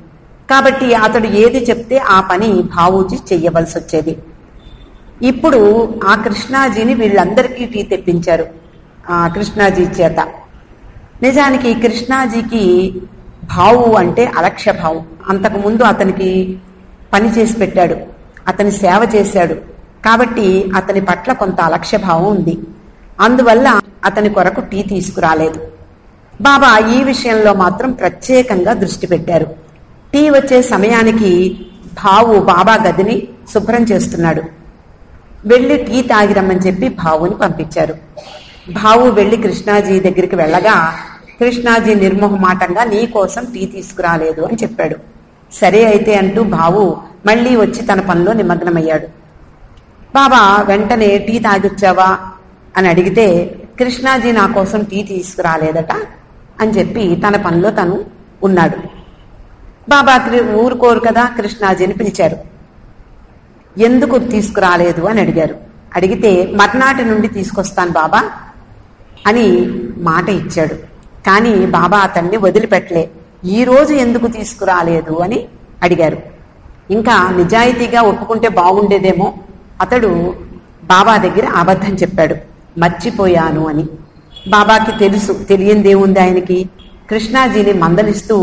కాబట్టి అతడు ఏది చెప్తే ఆ పని భావూజీ చెయ్యవలసి వచ్చేది. ఇప్పుడు ఆ కృష్ణాజీని వీళ్ళందరికీ టీ తెప్పించారు కృష్ణాజీ చేత. నిజానికి కృష్ణాజీకి భావు అంటే అలక్ష్య భావం. అంతకుముందు అతనికి పని చేసి పెట్టాడు, అతని సేవ చేశాడు. కాబట్టి అతని పట్ల కొంత అలక్ష్య భావం ఉంది. అందువల్ల అతని కొరకు టీ తీసుకురాలేదు. బాబా ఈ విషయంలో మాత్రం ప్రత్యేకంగా దృష్టి పెట్టారు. టీ వచ్చే సమయానికి భావు బాబా గదిని శుభ్రం చేస్తున్నాడు. వెళ్లి టీ తాగిరమ్మని చెప్పి భావుని పంపించారు. భావు వెళ్లి కృష్ణాజీ దగ్గరికి వెళ్ళగా కృష్ణాజీ నిర్మోహమాటంగా నీ కోసం టీ తీసుకురాలేదు అని చెప్పాడు. సరే అయితే అంటూ భావు మళ్లీ వచ్చి తన పనిలో నిమగ్నమయ్యాడు. బాబా వెంటనే టీ తాగొచ్చావా అని అడిగితే కృష్ణాజీ నా కోసం టీ తీసుకురాలేదట అని చెప్పి తన పనిలో తను ఉన్నాడు. బాబా ఊరుకోరు కదా, కృష్ణాజీని పిలిచారు. ఎందుకు తీసుకురాలేదు అని అడిగారు. అడిగితే మర్నాటి నుండి తీసుకొస్తాను బాబా అని మాట ఇచ్చాడు. కానీ బాబా అతన్ని వదిలిపెట్టలే. ఈ రోజు ఎందుకు తీసుకురాలేదు అని అడిగారు. ఇంకా నిజాయితీగా ఒప్పుకుంటే బాగుండేదేమో. అతడు బాబా దగ్గర అబద్ధం చెప్పాడు, మర్చిపోయాను అని. బాబాకి తెలుసు, తెలియందేముంది ఆయనకి. కృష్ణాజీని మందలిస్తూ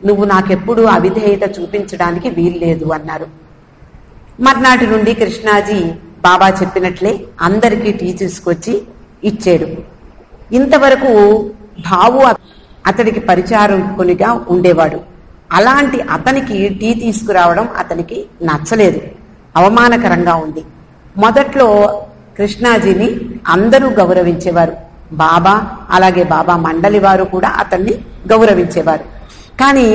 నువ్వు నాకెప్పుడు అవిధేయత చూపించడానికి వీల్లేదు అన్నారు. మర్నాటి నుండి కృష్ణాజీ బాబా చెప్పినట్లే అందరికీ టీ తీసుకొచ్చి ఇచ్చాడు. ఇంతవరకు భావు అతడికి పరిచారకునిగా ఉండేవాడు. అలాంటి అతనికి టీ తీసుకురావడం అతనికి నచ్చలేదు, అవమానకరంగా ఉంది. మొదట్లో కృష్ణాజీని అందరూ గౌరవించేవారు. బాబా అలాగే బాబా మండలి వారు కూడా అతన్ని గౌరవించేవారు. కానీ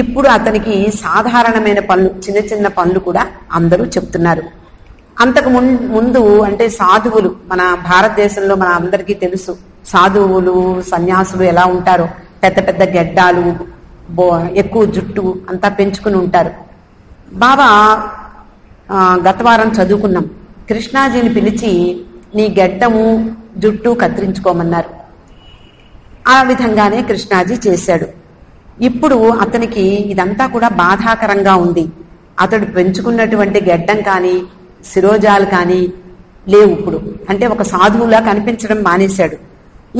ఇప్పుడు అతనికి సాధారణమైన పనులు, చిన్న చిన్న పనులు కూడా అందరూ చెప్తున్నారు. అంతకు ముందు అంటే సాధువులు, మన భారతదేశంలో మన అందరికీ తెలుసు సాధువులు సన్యాసులు ఎలా ఉంటారో. పెద్ద పెద్ద గెడ్డాలు, ఎక్కువ జుట్టు అంతా పెంచుకుని ఉంటారు. బాబా గత వారం చదువుకున్నాం, కృష్ణాజీని పిలిచి నీ గెడ్డము జుట్టు కత్తిరించుకోమన్నారు. ఆ విధంగానే కృష్ణాజీ చేశాడు. ఇప్పుడు అతనికి ఇదంతా కూడా బాధాకరంగా ఉంది. అతడు పెంచుకున్నటువంటి గెడ్డం కానీ శిరోజాలు కానీ లేవు ఇప్పుడు. అంటే ఒక సాధువులా కనిపించడం మానేశాడు.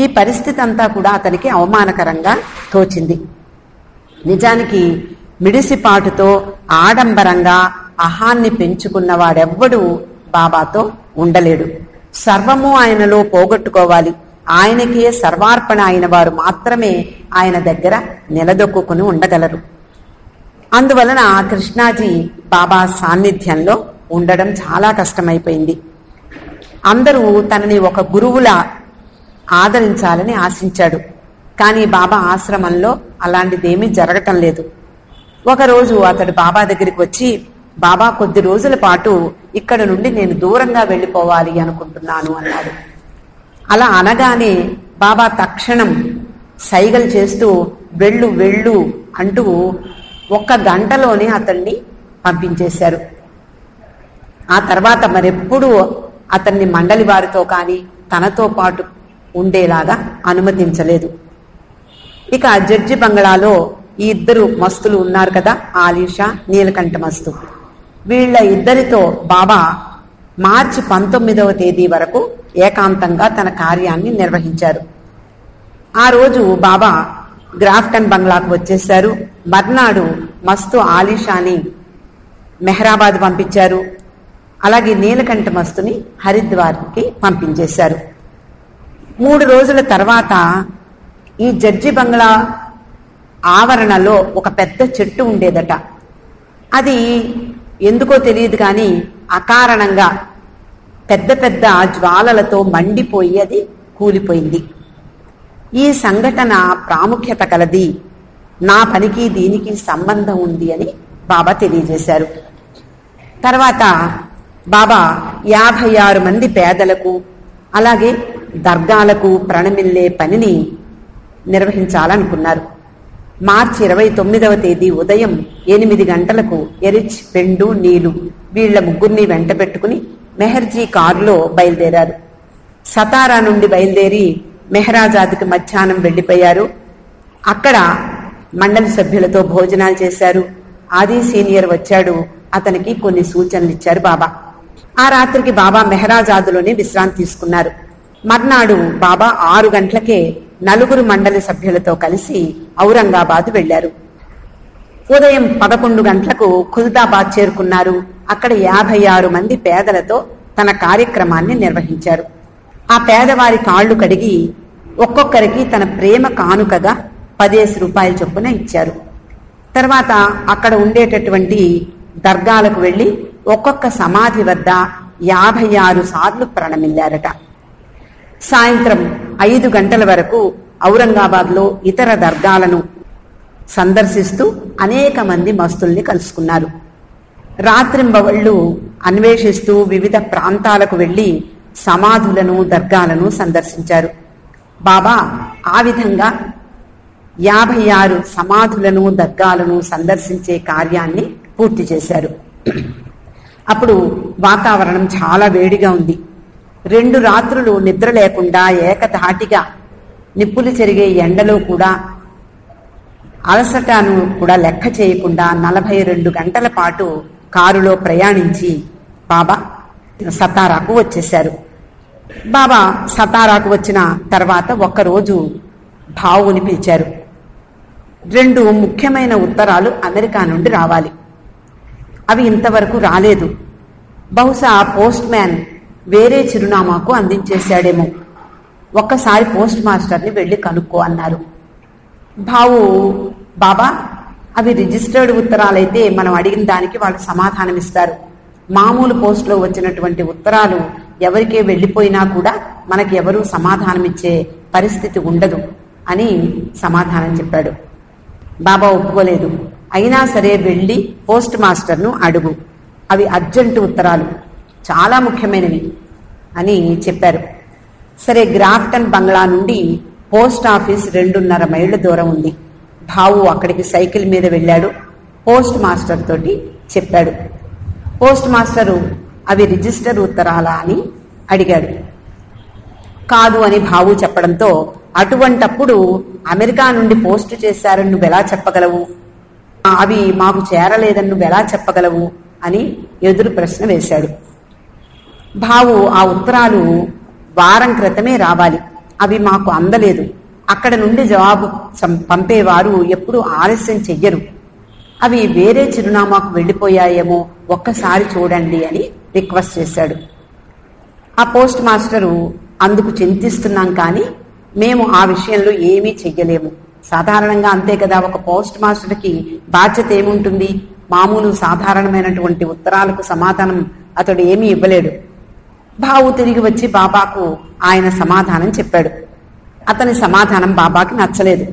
ఈ పరిస్థితి అంతా కూడా అతనికి అవమానకరంగా తోచింది. నిజానికి మిడిసిపాటుతో ఆడంబరంగా అహాన్ని పెంచుకున్న వాడెవ్వడూ బాబాతో ఉండలేడు. సర్వము ఆయనలో పోగొట్టుకోవాలి. ఆయనకే సర్వార్పణ అయిన వారు మాత్రమే ఆయన దగ్గర నిలదొక్కుని ఉండగలరు. అందువలన కృష్ణాజీ బాబా సాన్నిధ్యంలో ఉండడం చాలా కష్టమైపోయింది. అందరూ తనని ఒక గురువులా ఆదరించాలని ఆశించాడు. కానీ బాబా ఆశ్రమంలో అలాంటిదేమీ జరగటం లేదు. ఒకరోజు అతడు బాబా దగ్గరికి వచ్చి, బాబా కొద్ది రోజుల పాటు ఇక్కడ నుండి నేను దూరంగా వెళ్ళిపోవాలి అనుకుంటున్నాను అన్నాడు. అలా అనగానే బాబా తక్షణం సైగలు చేస్తూ వెళ్ళు వెళ్ళు అంటూ 1 గంటలోనే అతన్ని పంపించేశారు. ఆ తర్వాత మరెప్పుడూ అతన్ని మండలి వారితో కానీ తనతో పాటు ఉండేలాగా అనుమతించలేదు. ఇక జడ్జి బంగ్లాలో ఈ 2 మస్తులు ఉన్నారు కదా, ఆలీషా, నీలకంఠ మస్తు. వీళ్ళ ఇద్దరితో బాబా మార్చి 19వ తేదీ వరకు ఏకాంతంగా తన కార్యాన్ని నిర్వహించారు. ఆ రోజు బాబా గ్రాఫ్టన్ బంగ్లాకు వచ్చేశారు. మర్నాడు మస్తు ఆలీషాని మెహరాబాద్ పంపించారు. అలాగే నీలకంఠ మస్తుని హరిద్వార్కి పంపించేశారు. 3 రోజుల తర్వాత ఈ జడ్జి బంగ్లా ఆవరణలో ఒక పెద్ద చెట్టు ఉండేదట. అది ఎందుకో తెలియదు కానీ అకారణంగా పెద్ద పెద్ద జ్వాలలతో మండిపోయి అది కూలిపోయింది. ఈ సంఘటన ప్రాముఖ్యత కలది, నా పనికి దీనికి సంబంధం ఉంది అని బాబా తెలియజేశారు. తర్వాత బాబా 56 మంది పేదలకు అలాగే దర్గాలకు ప్రణమిల్లే పనిని నిర్వహించాలనుకున్నారు. మార్చి 29వ తేదీ ఉదయం 8 గంటలకు ఎరిచ్, పెండు, నీలు వీళ్ల ముగ్గురిని వెంట పెట్టుకుని మెహర్జీ కారులో బయలుదేరారు. సతారా నుండి బయలుదేరి మెహరాజాద్కి మధ్యాహ్నం వెళ్లిపోయారు. అక్కడ మండలి సభ్యులతో భోజనాలు చేశారు. ఆది సీనియర్ వచ్చాడు. అతనికి కొన్ని సూచనలు ఇచ్చారు బాబా. ఆ రాత్రికి బాబా మెహరాజాద్లోనే విశ్రాంతి తీసుకున్నారు. మర్నాడు బాబా 6 గంటలకే 4 మండలి సభ్యులతో కలిసి ఔరంగాబాద్ వెళ్లారు. ఉదయం 11 గంటలకు ఖుల్దాబాద్ చేరుకున్నారు. అక్కడ 56 మంది పేదలతో తన కార్యక్రమాన్ని నిర్వహించారు. ఆ పేదవారి కాళ్లు కడిగి ఒక్కొక్కరికి తన ప్రేమ కానుకగా 10 రూపాయల చొప్పున ఇచ్చారు. తర్వాత అక్కడ ఉండేటటువంటి దర్గాలకు వెళ్లి ఒక్కొక్క సమాధి వద్ద 56 సార్లు ప్రణమిల్లారట. సాయంత్రం 5 గంటల వరకు ఔరంగాబాద్ లో ఇతర దర్గాలను సందర్శిస్తూ అనేక మంది మస్తుల్ని కలుసుకున్నారు. రాత్రింబవళ్లు అన్వేషిస్తూ వివిధ ప్రాంతాలకు వెళ్లి సమాధులను దర్గాలను సందర్శించారు. బాబా ఆ విధంగా 56 సమాధులను దర్గాలను సందర్శించే కార్యాన్ని పూర్తి చేశారు. అప్పుడు వాతావరణం చాలా వేడిగా ఉంది. 2 రాత్రులు నిద్ర లేకుండా ఏకధాటిగా నిప్పులు చెరిగే ఎండలో కూడా అలసటను కూడా లెక్క చేయకుండా 42 గంటల పాటు కారులో ప్రయాణించి బాబా సతారాకు వచ్చేశారు. బాబా సతారాకు వచ్చిన తర్వాత ఒక్కరోజు భావుని పిలిచారు. 2 ముఖ్యమైన ఉత్తరాలు అమెరికా నుండి రావాలి. అవి ఇంతవరకు రాలేదు. బహుశా పోస్ట్ మ్యాన్ వేరే చిరునామాకు అందించేశాడేమో. ఒక్కసారి పోస్ట్ మాస్టర్ని వెళ్లి కనుక్కో అన్నారు. భావు, బాబా అవి రిజిస్టర్డ్ ఉత్తరాలైతే మనం అడిగిన దానికి వాళ్ళు సమాధానం ఇస్తారు. మామూలు పోస్టులో వచ్చినటువంటి ఉత్తరాలు ఎవరికే వెళ్లిపోయినా కూడా మనకి ఎవరూ సమాధానమిచ్చే పరిస్థితి ఉండదు అని సమాధానం చెప్పాడు. బాబా ఒప్పుకోలేదు. అయినా సరే వెళ్లి పోస్ట్ మాస్టర్ను అడుగు, అవి అర్జెంటు ఉత్తరాలు, చాలా ముఖ్యమైనవి అని చెప్పారు. సరే, గ్రాఫ్టన్ బంగ్లా నుండి పోస్ట్ ఆఫీస్ 2.5 మైళ్ల దూరం ఉంది. భావు అక్కడికి సైకిల్ మీద వెళ్ళాడు. పోస్ట్ మాస్టర్ తోటి చెప్పాడు. పోస్ట్ మాస్టరు అవి రిజిస్టర్ ఉత్తరాలా అని అడిగాడు. కాదు అని భావు చెప్పడంతో, అటువంటప్పుడు అమెరికా నుండి పోస్ట్ చేశారని నువ్వెలా చెప్పగలవు, అవి మాకు చేరలేదని నువ్వెలా చెప్పగలవు అని ఎదురు ప్రశ్న వేశాడు. భావు, ఆ ఉత్తరాలు వారం క్రితమే రావాలి, అవి మాకు అందలేదు. అక్కడ నుండి జవాబు పంపేవారు ఎప్పుడు ఆలస్యం చెయ్యరు. అవి వేరే చిరునామాకు వెళ్లిపోయాయేమో, ఒక్కసారి చూడండి అని రిక్వెస్ట్ చేశాడు. ఆ పోస్ట్ మాస్టరు, అందుకు చింతిస్తున్నాం కానీ మేము ఆ విషయంలో ఏమీ చెయ్యలేము. సాధారణంగా అంతే కదా, ఒక పోస్ట్ మాస్టర్కి బాధ్యత ఏముంటుంది? మామూలు సాధారణమైనటువంటి ఉత్తరాలకు సమాధానం అతడు ఏమీ ఇవ్వలేడు. భావు తిరిగి వచ్చి బాబాకు ఆయన సమాధానం చెప్పాడు. అతని సమాధానం బాబాకి నచ్చలేదు.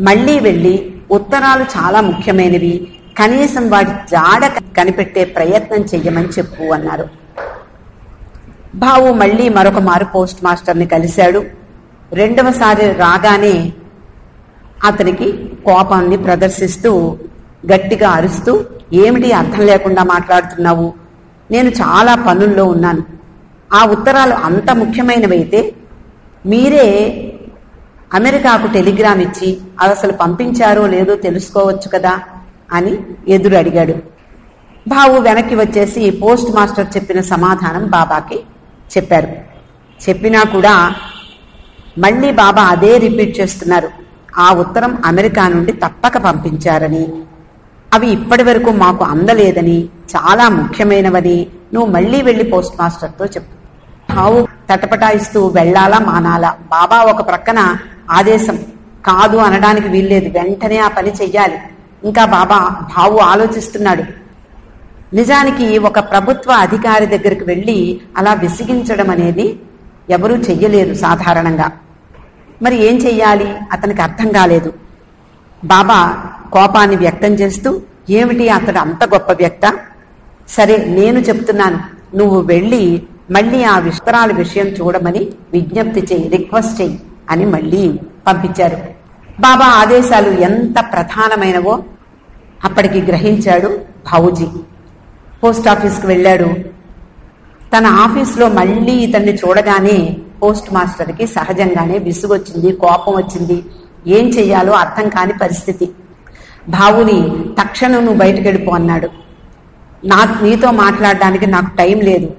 మళ్లీ వెళ్లి ఉత్తరాలు చాలా ముఖ్యమైనవి, కనీసం వాటి జాడ కనిపెట్టే ప్రయత్నం చెయ్యమని చెప్పు అన్నారు. భావు మళ్లీ మరొక మారు పోస్ట్ మాస్టర్ని కలిశాడు. 2వసారి రాగానే అతనికి కోపాన్ని ప్రదర్శిస్తూ గట్టిగా అరుస్తూ, ఏమిటి అర్థం లేకుండా మాట్లాడుతున్నావు? నేను చాలా పనుల్లో ఉన్నాను. ఆ ఉత్తరాలు అంత ముఖ్యమైనవైతే మీరే అమెరికాకు టెలిగ్రామ్ ఇచ్చి అసలు పంపించారో లేదో తెలుసుకోవచ్చు కదా అని ఎదురు అడిగాడు. భావు వెనక్కి వచ్చేసి పోస్ట్ మాస్టర్ చెప్పిన సమాధానం బాబాకి చెప్పారు. చెప్పినా కూడా మళ్లీ బాబా అదే రిపీట్ చేస్తున్నారు. ఆ ఉత్తరం అమెరికా నుండి తప్పక పంపించారని, అవి ఇప్పటి వరకు మాకు అందలేదని, చాలా ముఖ్యమైనవని నువ్వు మళ్లీ వెళ్లి పోస్ట్ మాస్టర్తో చెప్పు. భావు తటపటాయిస్తూ వెళ్లాలా మానాలా? బాబా ఒక ప్రక్కన ఆదేశం, కాదు అనడానికి వీల్లేదు, వెంటనే ఆ పని చెయ్యాలి. ఇంకా భావు ఆలోచిస్తున్నాడు. నిజానికి ఒక ప్రభుత్వ అధికారి దగ్గరికి వెళ్లి అలా విసిగించడం అనేది ఎవరూ చెయ్యలేరు సాధారణంగా. మరి ఏం చెయ్యాలి అతనికి అర్థం కాలేదు. బాబా కోపాన్ని వ్యక్తం చేస్తూ, ఏమిటి అతడు అంత గొప్ప వ్యక్త? సరే నేను చెప్తున్నాను, నువ్వు వెళ్ళి మళ్ళీ ఆ విస్తరాల విషయం చూడమని విజ్ఞప్తి చెయ్యి, రిక్వెస్ట్ చెయ్యి అని మళ్ళీ పంపించారు. బాబా ఆదేశాలు ఎంత ప్రధానమైనవో అప్పటికి గ్రహించాడు భావుజీ. పోస్ట్ ఆఫీస్కి వెళ్ళాడు. తన ఆఫీస్లో మళ్ళీ ఇతన్ని చూడగానే పోస్ట్ మాస్టర్కి సహజంగానే విసుగొచ్చింది, కోపం వచ్చింది. ఏం చెయ్యాలో అర్థం కాని పరిస్థితి. భావుని తక్షణం నువ్వు బయటకు వెళ్ళిపో అన్నాడు. నీతో మాట్లాడడానికి నాకు టైం లేదు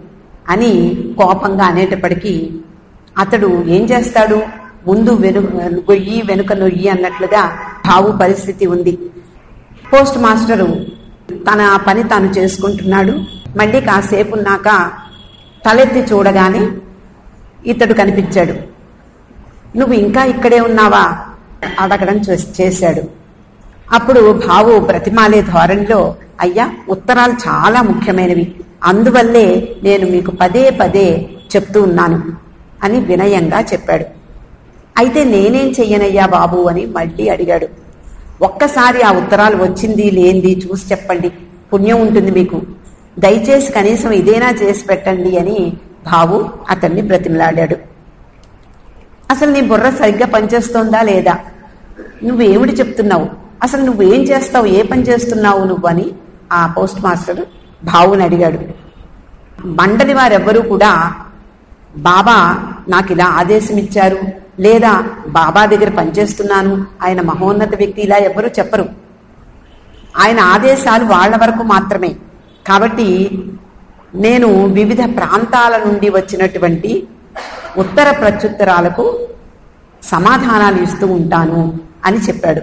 అని కోపంగా అనేటప్పటికీ అతడు ఏం చేస్తాడు, ముందు గొయ్యి వెనుక నొయ్యి అన్నట్లుగా భావు పరిస్థితి ఉంది. పోస్ట్ మాస్టరు తన పని తాను చేసుకుంటున్నాడు. మళ్ళీ కాసేపు ఉన్నాక తలెత్తి చూడగానే ఇతడు కనిపించాడు. నువ్వు ఇంకా ఇక్కడే ఉన్నావా అడగడం చేశాడు. అప్పుడు భావు బ్రతిమాలే ధోరణిలో, అయ్యా ఉత్తరాలు చాలా ముఖ్యమైనవి, అందువల్లే నేను మీకు పదే పదే చెప్తూ ఉన్నాను అని వినయంగా చెప్పాడు. అయితే నేనేం చెయ్యనయ్యా బాబు అని మళ్ళీ అడిగాడు. ఒక్కసారి ఆ ఉత్తరాలు వచ్చింది లేనిది చూసి చెప్పండి, పుణ్యం ఉంటుంది మీకు, దయచేసి కనీసం ఇదేనా చేసి పెట్టండి అని భావు అతన్ని బ్రతిమలాడాడు. అసలు నీ బుర్ర సరిగ్గా పనిచేస్తోందా లేదా, నువ్వేమిటి చెప్తున్నావు, అసలు నువ్వేం చేస్తావు, ఏ పని చేస్తున్నావు నువ్వు అని ఆ పోస్ట్ మాస్టర్ భావుని అడిగాడు. మండలి వారెవ్వరూ కూడా బాబా నాకు ఇలా ఆదేశం ఇచ్చారు, లేదా బాబా దగ్గర పనిచేస్తున్నాను, ఆయన మహోన్నత వ్యక్తి ఇలా ఎవ్వరూ చెప్పరు. ఆయన ఆదేశాలు వాళ్ల వరకు మాత్రమే. కాబట్టి నేను వివిధ ప్రాంతాల నుండి వచ్చినటువంటి ఉత్తర ప్రత్యుత్తరాలకు సమాధానాలు ఇస్తూ ఉంటాను అని చెప్పాడు.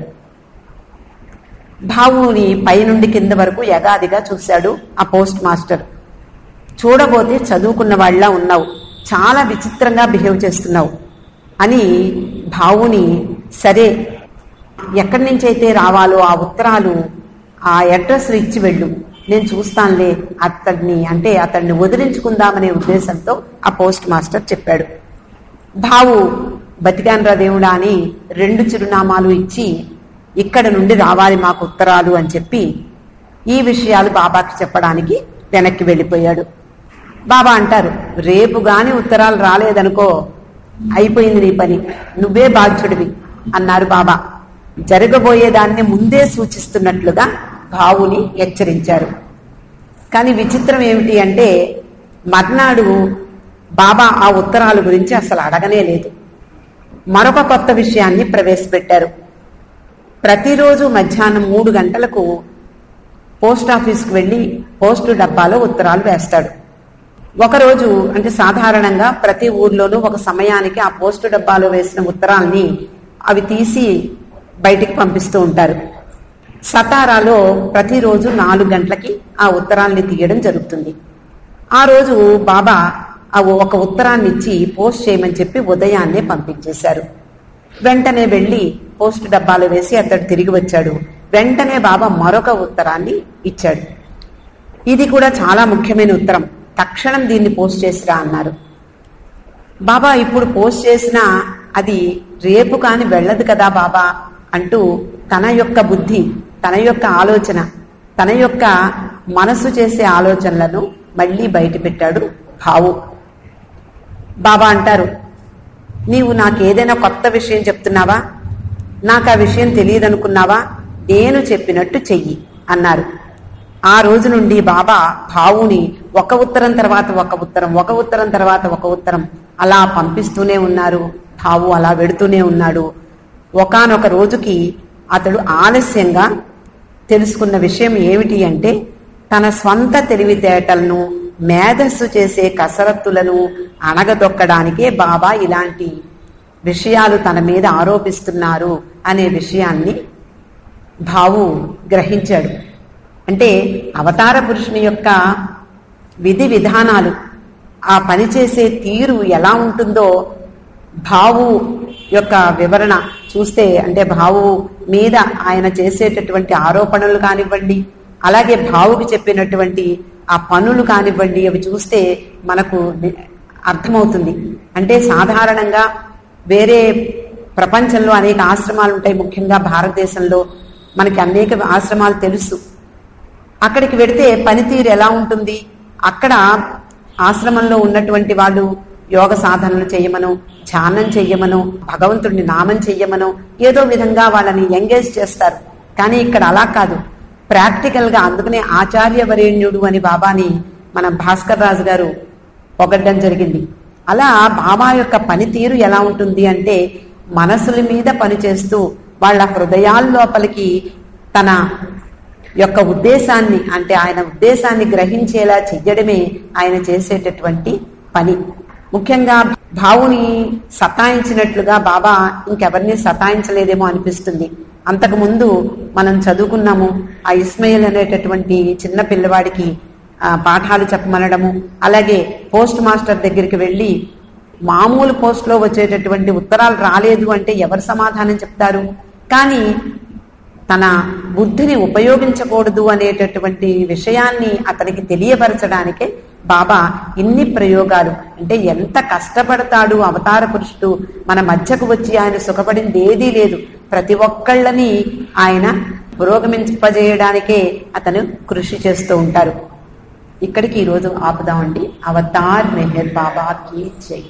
భావుని పైనుండి కింద వరకు యగాదిగా చూశాడు ఆ పోస్ట్ మాస్టర్. చూడబోతే చదువుకున్న వాళ్ళ ఉన్నావు, చాలా విచిత్రంగా బిహేవ్ చేస్తున్నావు అని భావుని, సరే ఎక్కడి నుంచి అయితే రావాలో ఆ ఉత్తరాలు ఆ అడ్రస్ ఇచ్చి వెళ్ళు, నేను చూస్తానులే అతన్ని వదిలించుకుందామనే ఉద్దేశంతో ఆ పోస్ట్ మాస్టర్ చెప్పాడు. భావు బతికాన్రా దేవుడా అని 2 చిరునామాలు ఇచ్చి ఇక్కడ నుండి రావాలి మాకు ఉత్తరాలు అని చెప్పి ఈ విషయాలు బాబాకి చెప్పడానికి వెనక్కి వెళ్ళిపోయాడు. బాబా అంటారు, రేపు గాని ఉత్తరాలు రాలేదనుకో అయిపోయింది నీ పని, నువ్వే బాధ్యుడివి అన్నారు బాబా. జరగబోయేదాన్ని ముందే సూచిస్తున్నట్లుగా భావుని హెచ్చరించారు. కానీ విచిత్రం ఏమిటి అంటే మర్నాడు బాబా ఆ ఉత్తరాల గురించి అసలు అడగనే లేదు. మరొక కొత్త విషయాన్ని ప్రవేశపెట్టారు. ప్రతిరోజు మధ్యాహ్నం 3 గంటలకు పోస్ట్ ఆఫీస్కి వెళ్ళి పోస్టు డబ్బాలో ఉత్తరాలు వేస్తాడు. ఒకరోజు అంటే సాధారణంగా ప్రతి ఊర్లోనూ ఒక సమయానికి ఆ పోస్టు డబ్బాలో వేసిన ఉత్తరాల్ని అవి తీసి బయటికి పంపిస్తూ ఉంటారు. సతారాలో ప్రతిరోజు 4 గంటలకి ఆ ఉత్తరాల్ని తీయడం జరుగుతుంది. ఆ రోజు బాబా ఒక ఉత్తరాన్ని ఇచ్చి పోస్ట్ చేయమని చెప్పి ఉదయాన్నే పంపించేశారు. వెంటనే వెళ్లి పోస్ట్ డబ్బాలో వేసి అతడు తిరిగి వచ్చాడు. వెంటనే బాబా మరొక ఉత్తరాన్ని ఇచ్చాడు. ఇది కూడా చాలా ముఖ్యమైన ఉత్తరం, తక్షణం దీన్ని పోస్ట్ చేసిరా అన్నారు. బాబా ఇప్పుడు పోస్ట్ చేసినా అది రేపు కాని వెళ్ళదు కదా బాబా అంటూ తన యొక్క బుద్ధి, తన యొక్క ఆలోచన, తన యొక్క మనసు చేసే ఆలోచనలను మళ్లీ బయట పెట్టాడు భావు. బాబా అంటారు, నీవు నాకేదైనా కొత్త విషయం చెప్తున్నావా, నాకు ఆ విషయం తెలియదనుకున్నావా, నేను చెప్పినట్టు చెయ్యి అన్నారు. ఆ రోజు నుండి బాబా భావుని ఒక ఉత్తరం తర్వాత ఒక ఉత్తరం, ఒక ఉత్తరం తర్వాత ఒక ఉత్తరం అలా పంపిస్తూనే ఉన్నారు. భావు అలా వెడుతూనే ఉన్నాడు. ఒకానొక రోజుకి అతడు ఆలస్యంగా తెలుసుకున్న విషయం ఏమిటి అంటే తన స్వంత తెలివితేటలను, మేధస్సు చేసే కసరత్తులను అణగదొక్కడానికే బాబా ఇలాంటి విషయాలు తన మీద ఆరోపిస్తున్నారు అనే విషయాన్ని భావు గ్రహించాడు. అంటే అవతార పురుషుని యొక్క విధి విధానాలు, ఆ పని చేసే తీరు ఎలా ఉంటుందో భావు యొక్క వివరణ చూస్తే, అంటే భావు మీద ఆయన చేసేటటువంటి ఆరోపణలు కానివ్వండి, అలాగే భావుకి చెప్పినటువంటి ఆ పనులు కానివ్వండి, అవి చూస్తే మనకు అర్థమవుతుంది. అంటే సాధారణంగా వేరే ప్రపంచంలో అనేక ఆశ్రమాలు ఉంటాయి, ముఖ్యంగా భారతదేశంలో మనకి అనేక ఆశ్రమాలు తెలుసు. అక్కడికి వెడితే పనితీరు ఎలా ఉంటుంది? అక్కడ ఆశ్రమంలో ఉన్నటువంటి వాళ్ళు యోగ సాధనలు చెయ్యమను, ధ్యానం చెయ్యమను, భగవంతుడిని నామం చెయ్యమను ఏదో విధంగా వాళ్ళని ఎంగేజ్ చేస్తారు. కానీ ఇక్కడ అలా కాదు, ప్రాక్టికల్ గా. అందుకనే ఆచార్యవరేణ్యుడు అని బాబాని మన భాస్కర్ రాజు గారు పొగడ్డం జరిగింది. అలా బాబా యొక్క పనితీరు ఎలా ఉంటుంది అంటే మనసుల మీద పనిచేస్తూ వాళ్ళ హృదయాల లోపలికి తన యొక్క ఉద్దేశాన్ని, అంటే ఆయన ఉద్దేశాన్ని గ్రహించేలా చెయ్యడమే ఆయన చేసేటటువంటి పని. ముఖ్యంగా భావుని సతాయించినట్లుగా బాబా ఇంకెవరిని సతాయించలేదేమో అనిపిస్తుంది. అంతకుముందు మనం చదువుకున్నాము, ఆ ఇస్మాయిల్ అనేటటువంటి చిన్న పిల్లవాడికి పాఠాలు చెప్పమనడము, అలాగే పోస్ట్ మాస్టర్ దగ్గరికి వెళ్ళి మామూలు పోస్ట్లో వచ్చేటటువంటి ఉత్తరాలు రాలేదు అంటే ఎవరు సమాధానం చెప్తారు? కానీ తన బుద్ధిని ఉపయోగించకూడదు అనేటటువంటి విషయాన్ని అతనికి తెలియపరచడానికే బాబా ఇన్ని ప్రయోగాలు. అంటే ఎంత కష్టపడతాడు అవతార పురుషుడు, మన మధ్యకు వచ్చి ఆయన సుఖపడింది ఏదీ లేదు. ప్రతి ఒక్కళ్ళని ఆయన పురోగమింపజేయడానికే అతను కృషి చేస్తూ ఉంటారు. ఇక్కడికి ఈరోజు ఆపుదామండి. అవతార్ మెహర్ బాబా కీ జై.